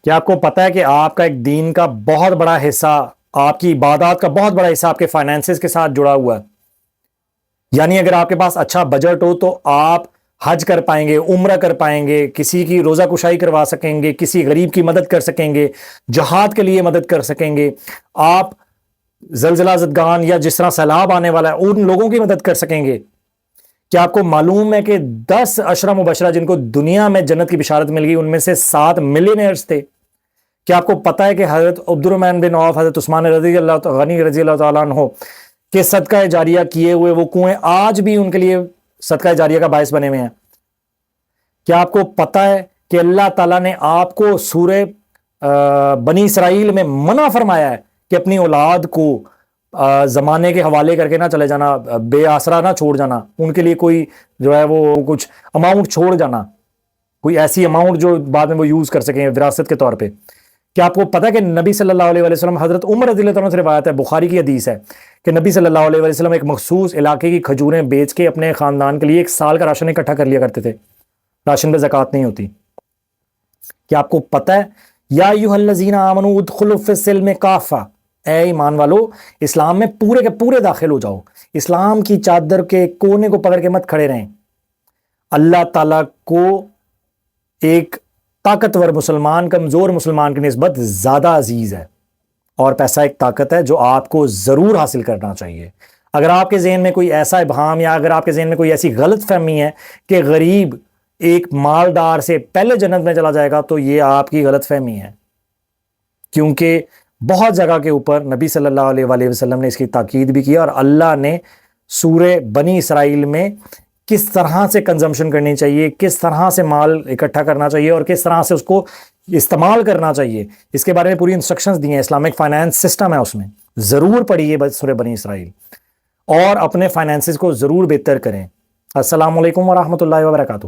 کہ آپ کو پتہ ہے کہ آپ کا ایک دین کا بہت بڑا حصہ، آپ کی عبادات کا بہت بڑا حصہ آپ کے فائنینسز کے ساتھ جڑا ہوا ہے؟ یعنی اگر آپ کے پاس اچھا بجٹ ہو تو آپ حج کر پائیں گے، عمرہ کر پائیں گے، کسی کی روزہ کشائی کروا سکیں گے، کسی غریب کی مدد کر سکیں گے، جہاد کے لیے مدد کر سکیں گے، آپ زلزلہ زدگان یا جس طرح سیلاب آنے والا ہے ان لوگوں کی مدد کر سکیں گے۔ کیا آپ کو معلوم ہے کہ 10 عشرہ مبشرہ جن کو دنیا میں جنت کی بشارت مل گئی ان میں سے 7 ملینئرز تھے؟ کیا آپ کو پتہ ہے کہ حضرت عبد الرحمن بن عوف، حضرت عثمان غنی رضی اللہ تعالیٰ عنہ کہ صدقہ جاریہ کیے ہوئے وہ کنویں آج بھی ان کے لیے صدقہ جاریہ کا باعث بنے ہوئے ہیں؟ کیا آپ کو پتہ ہے کہ اللہ تعالیٰ نے آپ کو سورہ بنی اسرائیل میں منع فرمایا ہے کہ اپنی اولاد کو زمانے کے حوالے کر کے نہ چلے جانا، بے آسرا نہ چھوڑ جانا، ان کے لیے کوئی جو ہے وہ کچھ اماؤنٹ چھوڑ جانا، کوئی ایسی اماؤنٹ جو بعد میں وہ یوز کر سکیں وراثت کے طور پہ۔ کیا آپ کو پتہ ہے کہ نبی صلی اللہ علیہ وسلم، حضرت عمر رضی اللہ عنہ سے روایت ہے، بخاری کی حدیث ہے کہ نبی صلی اللہ علیہ وسلم ایک مخصوص علاقے کی کھجوریں بیچ کے اپنے خاندان کے لیے 1 سال کا راشن اکٹھا کر لیا کرتے تھے، راشن پہ زکوٰۃ نہیں ہوتی۔ کیا آپ کو پتہ ہے یا ایھا الذین آمنوا ادخلوا فی السلم کافہ، اے ایمان والو اسلام میں پورے کے پورے داخل ہو جاؤ، اسلام کی چادر کے کونے کو پکڑ کے مت کھڑے رہیں۔ اللہ تعالیٰ کو ایک طاقتور مسلمان کمزور مسلمان کی نسبت زیادہ عزیز ہے، اور پیسہ ایک طاقت ہے جو آپ کو ضرور حاصل کرنا چاہیے۔ اگر آپ کے ذہن میں کوئی ایسا ابہام یا اگر آپ کے ذہن میں کوئی ایسی غلط فہمی ہے کہ غریب ایک مالدار سے پہلے جنت میں چلا جائے گا تو یہ آپ کی غلط فہمی ہے، کیونکہ بہت جگہ کے اوپر نبی صلی اللہ علیہ وآلہ وسلم نے اس کی تاکید بھی کی، اور اللہ نے سورہ بنی اسرائیل میں کس طرح سے کنزمپشن کرنی چاہیے، کس طرح سے مال اکٹھا کرنا چاہیے اور کس طرح سے اس کو استعمال کرنا چاہیے، اس کے بارے میں پوری انسٹرکشنز دی ہیں۔ اسلامک فائنانس سسٹم ہے، اس میں ضرور پڑھیے سورہ بنی اسرائیل اور اپنے فائنینسز کو ضرور بہتر کریں۔ السلام علیکم ورحمۃ اللہ وبرکاتہ۔